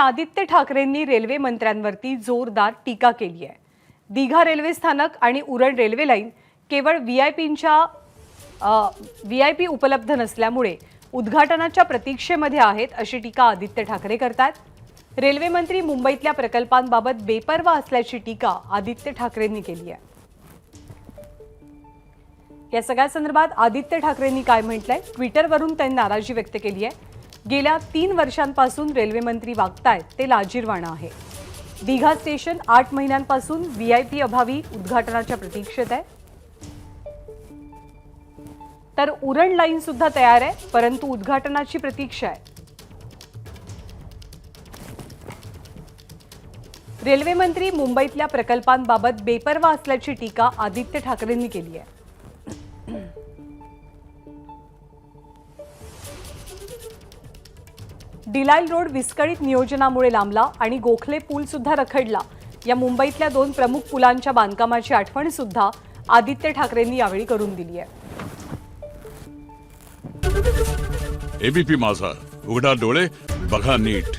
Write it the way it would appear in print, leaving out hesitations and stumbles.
आदित्य ठाकरेंनी रेल्वे मंत्र्यांवरती जोरदार टीका केली आहे। दीघा रेल्वे स्थानक आणि उरण रेल्वे लाईन केवळ व्हीआयपी उपलब्ध नसल्यामुळे उद्घाटनाच्या प्रतीक्षेमध्ये आहेत अशी टीका आदित्य ठाकरे करतात। रेल्वे मंत्री मुंबईतल्या प्रकल्पांबाबत बेपर्वा असल्याची टीका आदित्य ठाकरेंनी केली आहे। या सगळ्या संदर्भात आदित्य ठाकरेंनी काय म्हटलंय, ट्विटरवरून त्यांनी नाराजी व्यक्त केली आहे। गेल्या 3 वर्षांपासून रेल्वे मंत्री वागतायत ते लाजिरवाणं आहे। दीघा स्टेशन 8 महिन्यांपासून व्हीआयपी अभावी उद्घाटनाच्या प्रतीक्षेत आहे, तर उरण लाईन सुद्धा तयार आहे, परंतु उद्घाटनाची प्रतीक्षा आहे। रेल्वे मंत्री मुंबईतल्या प्रकल्पांबाबत बेपर्वा असल्याची टीका आदित्य ठाकरेंनी केली आहे। डिलाईल रोड विस्कळीत नियोजनामुळे लांबला आणि गोखले पूल सुद्धा रखडला। या मुंबईतल्या 2 प्रमुख पुलांच्या बांधकामाची आठवण सुद्धा आदित्य ठाकरेंनी यावेळी करून दिली आहे। एबीपी माझा, उघडा डोळे बघा नीट।